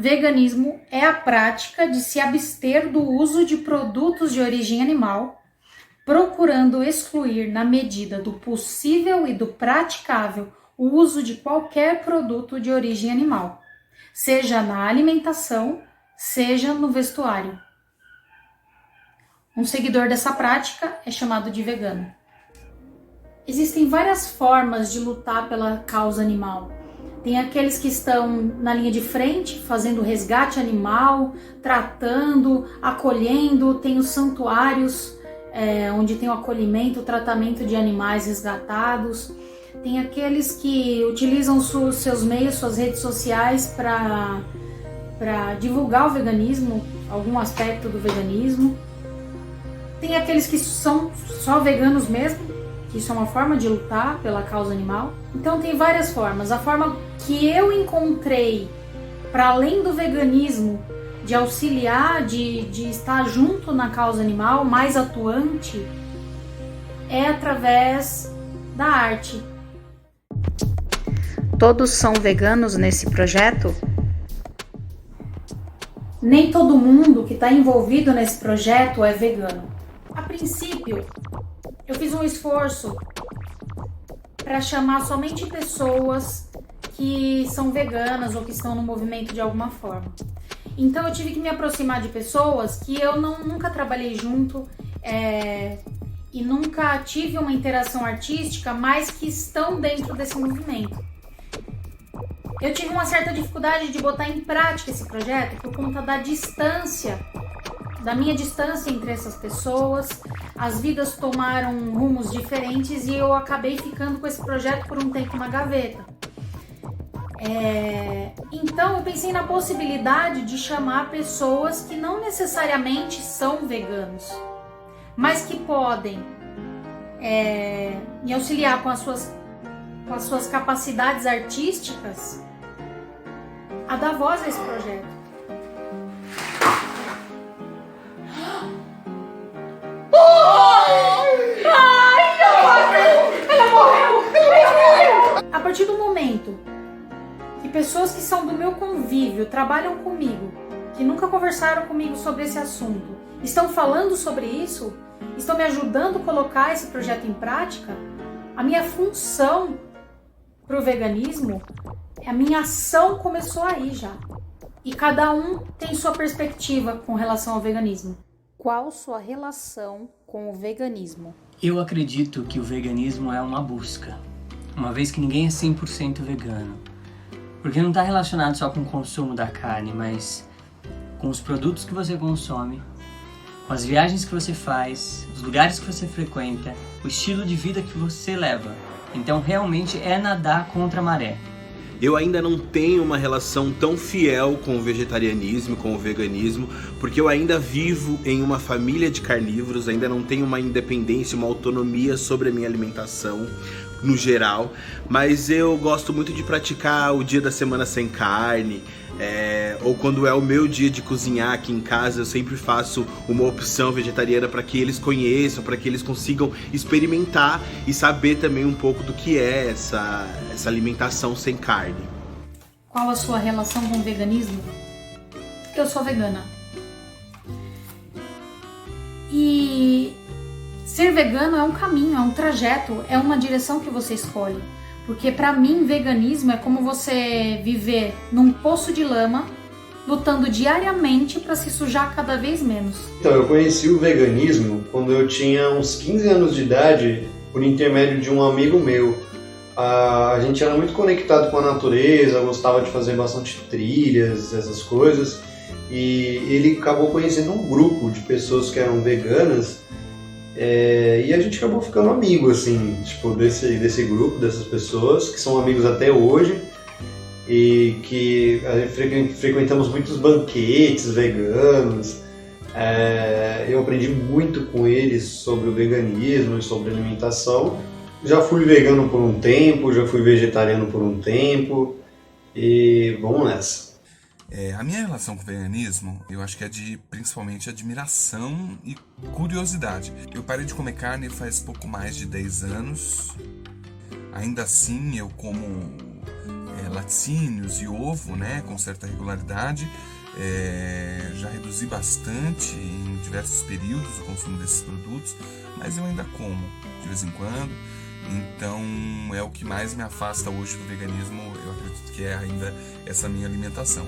Veganismo é a prática de se abster do uso de produtos de origem animal, procurando excluir, na medida do possível e do praticável, o uso de qualquer produto de origem animal, seja na alimentação, seja no vestuário. Um seguidor dessa prática é chamado de vegano. Existem várias formas de lutar pela causa animal. Tem aqueles que estão na linha de frente, fazendo resgate animal, tratando, acolhendo. Tem os santuários, onde tem o acolhimento, o tratamento de animais resgatados. Tem aqueles que utilizam seus meios, suas redes sociais para divulgar o veganismo, algum aspecto do veganismo. Tem aqueles que são só veganos mesmo, que isso é uma forma de lutar pela causa animal. Então tem várias formas. A forma que eu encontrei, para além do veganismo, de auxiliar, de estar junto na causa animal, mais atuante, é através da arte. Todos são veganos nesse projeto? Nem todo mundo que está envolvido nesse projeto é vegano. A princípio, eu fiz um esforço para chamar somente pessoas que são veganas ou que estão no movimento de alguma forma. Então eu tive que me aproximar de pessoas que eu nunca trabalhei junto e nunca tive uma interação artística, mas que estão dentro desse movimento. Eu tive uma certa dificuldade de botar em prática esse projeto por conta da distância, da minha distância entre essas pessoas. As vidas tomaram rumos diferentes e eu acabei ficando com esse projeto por um tempo na gaveta. Então eu pensei na possibilidade de chamar pessoas que não necessariamente são veganos, mas que podem me auxiliar com as suas capacidades artísticas a dar voz a esse projeto. A partir do momento que pessoas que são do meu convívio, trabalham comigo, que nunca conversaram comigo sobre esse assunto, estão falando sobre isso, estão me ajudando a colocar esse projeto em prática, a minha função para o veganismo, a minha ação começou aí já. E cada um tem sua perspectiva com relação ao veganismo. Qual sua relação com o veganismo? Eu acredito que o veganismo é uma busca, uma vez que ninguém é 100% vegano. Porque não está relacionado só com o consumo da carne, mas com os produtos que você consome, com as viagens que você faz, os lugares que você frequenta, o estilo de vida que você leva. Então realmente é nadar contra a maré. Eu ainda não tenho uma relação tão fiel com o vegetarianismo, com o veganismo, porque eu ainda vivo em uma família de carnívoros, ainda não tenho uma independência, uma autonomia sobre a minha alimentação no geral, mas eu gosto muito de praticar o dia da semana sem carne, ou quando é o meu dia de cozinhar aqui em casa, eu sempre faço uma opção vegetariana para que eles conheçam, para que eles consigam experimentar e saber também um pouco do que é essa alimentação sem carne. Qual a sua relação com o veganismo? Eu sou vegana. E ser vegano é um caminho, é um trajeto, é uma direção que você escolhe. Porque para mim, veganismo é como você viver num poço de lama, lutando diariamente para se sujar cada vez menos. Então, eu conheci o veganismo quando eu tinha uns 15 anos de idade, por intermédio de um amigo meu. A gente era muito conectado com a natureza, gostava de fazer bastante trilhas, essas coisas. E ele acabou conhecendo um grupo de pessoas que eram veganas. E a gente acabou ficando amigo, assim, tipo, desse grupo, dessas pessoas, que são amigos até hoje, e que a gente frequentamos muitos banquetes veganos. Eu aprendi muito com eles sobre o veganismo e sobre alimentação. Já fui vegano por um tempo, já fui vegetariano por um tempo, e vamos nessa. A minha relação com o veganismo, eu acho que é de principalmente admiração e curiosidade. Eu parei de comer carne faz pouco mais de 10 anos. Ainda assim, eu como laticínios e ovo, né, com certa regularidade. Já reduzi bastante em diversos períodos o consumo desses produtos, mas eu ainda como de vez em quando. Então é o que mais me afasta hoje do veganismo, eu acredito que é ainda essa minha alimentação.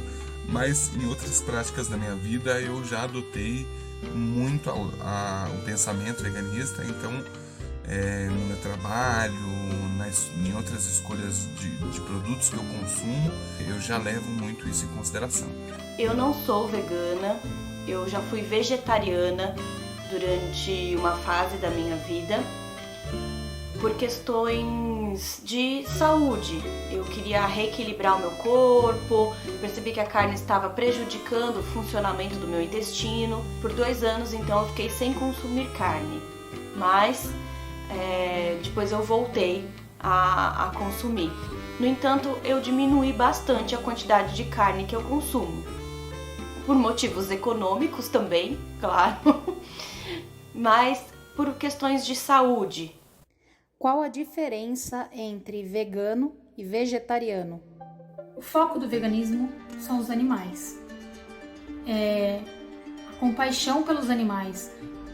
Mas em outras práticas da minha vida eu já adotei muito o pensamento veganista, então no meu trabalho, em outras escolhas de produtos que eu consumo, eu já levo muito isso em consideração. Eu não sou vegana, eu já fui vegetariana durante uma fase da minha vida, por questões de saúde. Eu queria reequilibrar o meu corpo, percebi que a carne estava prejudicando o funcionamento do meu intestino. Por 2 anos, então, eu fiquei sem consumir carne, mas depois eu voltei a consumir. No entanto, eu diminui bastante a quantidade de carne que eu consumo, por motivos econômicos também, claro, mas por questões de saúde. Qual a diferença entre vegano e vegetariano? O foco do veganismo são os animais. A compaixão pelos animais.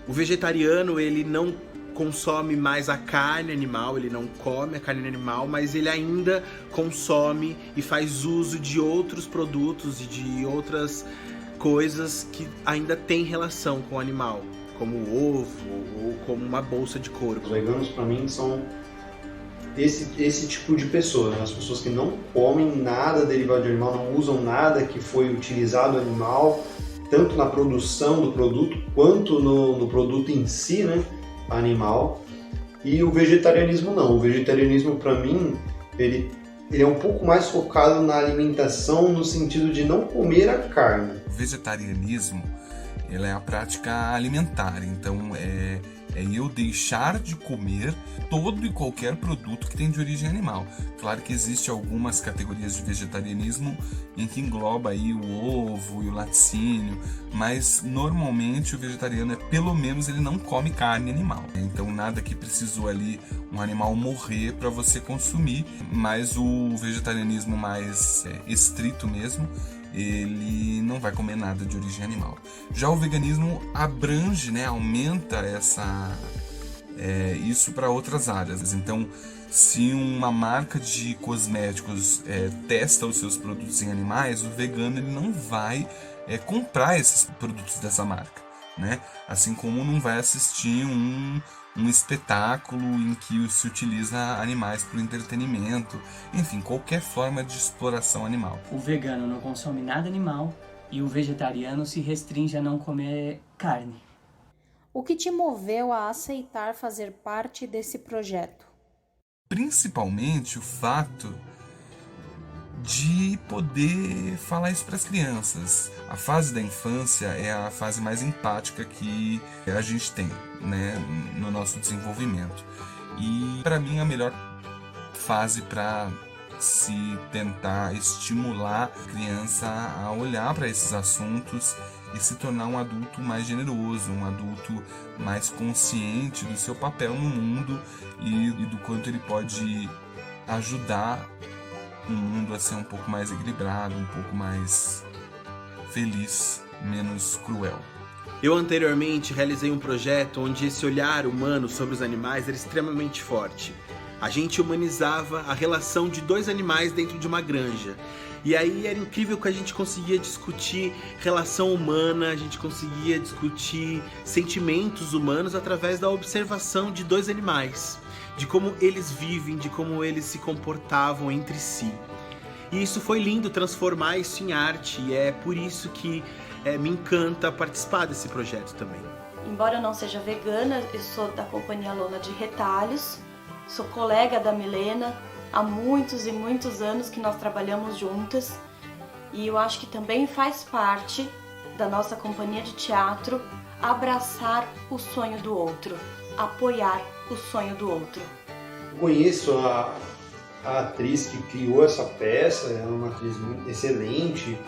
O vegetariano, ele não consome mais a carne animal, ele não come a carne animal, mas ele ainda consome e faz uso de outros produtos e de outras coisas que ainda têm relação com o animal, como o ovo ou como uma bolsa de couro. Os veganos, para mim, são esse tipo de pessoa, né? As pessoas que não comem nada derivado de animal, não usam nada que foi utilizado animal, tanto na produção do produto quanto no produto em si, né, animal. E o vegetarianismo não. O vegetarianismo, para mim, ele é um pouco mais focado na alimentação, no sentido de não comer a carne. O vegetarianismo, ela é a prática alimentar, então é eu deixar de comer todo e qualquer produto que tem de origem animal. Claro que existe algumas categorias de vegetarianismo em que engloba aí o ovo e o laticínio, mas normalmente o vegetariano pelo menos ele não come carne animal. Então nada que precisou ali um animal morrer para você consumir, mas o vegetarianismo mais estrito mesmo, ele não vai comer nada de origem animal. Já o veganismo abrange, né, aumenta isso para outras áreas. Então, se uma marca de cosméticos testa os seus produtos em animais, o vegano ele não vai comprar esses produtos dessa marca, né? Assim como não vai assistir um espetáculo em que se utiliza animais para o entretenimento, enfim, qualquer forma de exploração animal. O vegano não consome nada animal e o vegetariano se restringe a não comer carne. O que te moveu a aceitar fazer parte desse projeto? Principalmente o fato de poder falar isso para as crianças. A fase da infância é a fase mais empática que a gente tem, né, no nosso desenvolvimento. E para mim a melhor fase para se tentar estimular a criança a olhar para esses assuntos e se tornar um adulto mais generoso, um adulto mais consciente do seu papel no mundo e do quanto ele pode ajudar o mundo a ser um pouco mais equilibrado, um pouco mais feliz, menos cruel. Eu anteriormente realizei um projeto onde esse olhar humano sobre os animais era extremamente forte. A gente humanizava a relação de 2 animais dentro de uma granja. E aí era incrível que a gente conseguia discutir relação humana, a gente conseguia discutir sentimentos humanos através da observação de 2 animais, de como eles vivem, de como eles se comportavam entre si. E isso foi lindo, transformar isso em arte, e é por isso que me encanta participar desse projeto também. Embora eu não seja vegana, eu sou da Companhia Lona de Retalhos, sou colega da Milena, há muitos e muitos anos que nós trabalhamos juntas, e eu acho que também faz parte da nossa companhia de teatro abraçar o sonho do outro, apoiar o sonho do outro. Eu conheço a atriz que criou essa peça, ela é uma atriz muito excelente.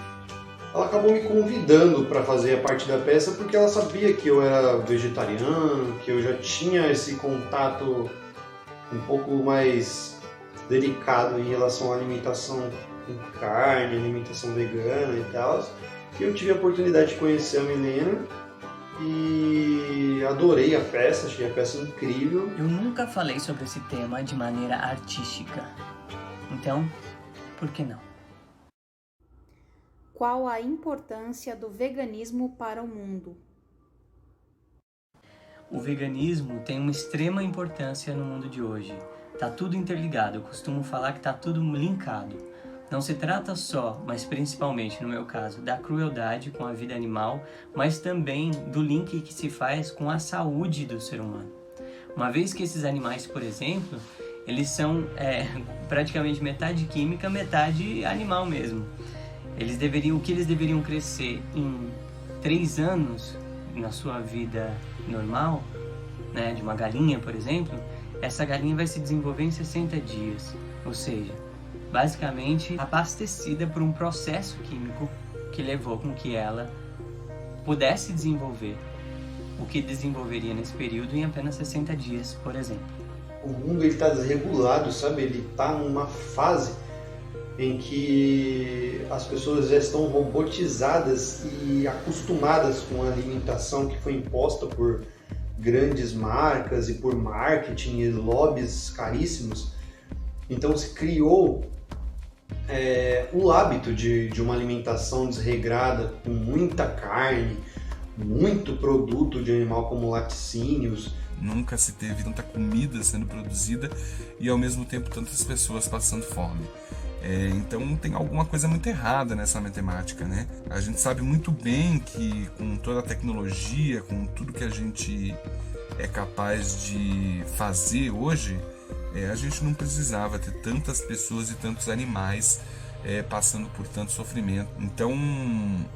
Ela acabou me convidando para fazer a parte da peça porque ela sabia que eu era vegetariano, que eu já tinha esse contato um pouco mais delicado em relação à alimentação com carne, alimentação vegana e tal. E eu tive a oportunidade de conhecer a Milena e adorei a peça, achei a peça incrível. Eu nunca falei sobre esse tema de maneira artística. Então, por que não? Qual a importância do veganismo para o mundo? O veganismo tem uma extrema importância no mundo de hoje. Tá tudo interligado, eu costumo falar que tá tudo linkado. Não se trata só, mas principalmente no meu caso, da crueldade com a vida animal, mas também do link que se faz com a saúde do ser humano. Uma vez que esses animais, por exemplo, eles são praticamente metade química, metade animal mesmo. O que eles deveriam crescer em 3 anos na sua vida normal, né, de uma galinha, por exemplo, essa galinha vai se desenvolver em 60 dias. Ou seja, basicamente abastecida por um processo químico que levou com que ela pudesse desenvolver o que desenvolveria nesse período em apenas 60 dias, por exemplo. O mundo está desregulado, sabe? Ele está numa fase em que as pessoas já estão robotizadas e acostumadas com a alimentação que foi imposta por grandes marcas e por marketing e lobbies caríssimos. Então se criou o hábito de uma alimentação desregrada, com muita carne, muito produto de animal como laticínios. Nunca se teve tanta comida sendo produzida e ao mesmo tempo tantas pessoas passando fome. Então tem alguma coisa muito errada nessa matemática, né? A gente sabe muito bem que com toda a tecnologia, com tudo que a gente é capaz de fazer hoje, a gente não precisava ter tantas pessoas e tantos animais passando por tanto sofrimento. Então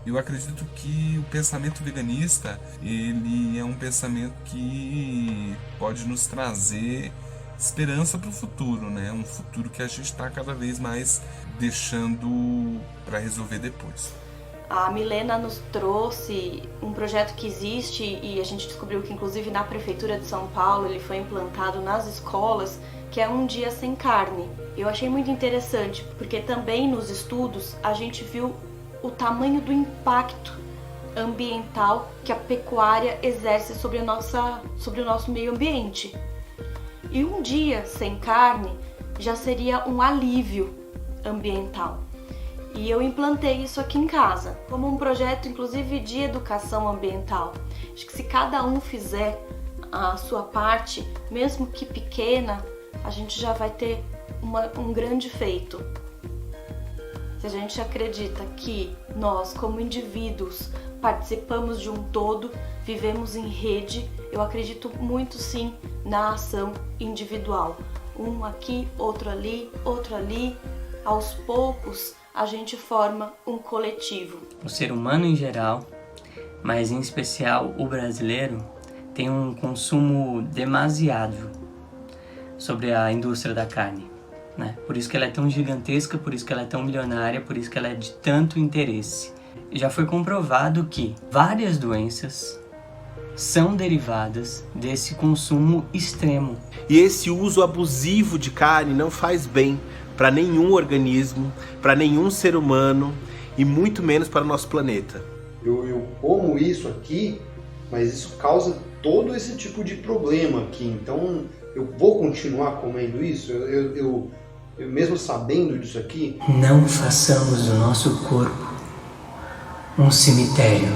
eu acredito que o pensamento veganista, ele é um pensamento que pode nos trazer esperança para o futuro, né? Um futuro que a gente está cada vez mais deixando para resolver depois. A Milena nos trouxe um projeto que existe e a gente descobriu que inclusive na Prefeitura de São Paulo ele foi implantado nas escolas, que é um dia sem carne. Eu achei muito interessante, porque também nos estudos a gente viu o tamanho do impacto ambiental que a pecuária exerce sobre o nosso meio ambiente. E um dia sem carne já seria um alívio ambiental. E eu implantei isso aqui em casa, como um projeto inclusive de educação ambiental. Acho que se cada um fizer a sua parte, mesmo que pequena, a gente já vai ter um grande feito. Se a gente acredita que nós, como indivíduos, participamos de um todo, vivemos em rede, eu acredito muito sim na ação individual. Um aqui, outro ali, aos poucos a gente forma um coletivo. O ser humano em geral, mas em especial o brasileiro, tem um consumo demasiado sobre a indústria da carne, né? Por isso que ela é tão gigantesca, por isso que ela é tão milionária, por isso que ela é de tanto interesse. Já foi comprovado que várias doenças são derivadas desse consumo extremo. E esse uso abusivo de carne não faz bem para nenhum organismo, para nenhum ser humano e muito menos para o nosso planeta. Eu como isso aqui, mas isso causa todo esse tipo de problema aqui. Então eu vou continuar comendo isso? Eu mesmo sabendo disso aqui? Não façamos do nosso corpo um cemitério.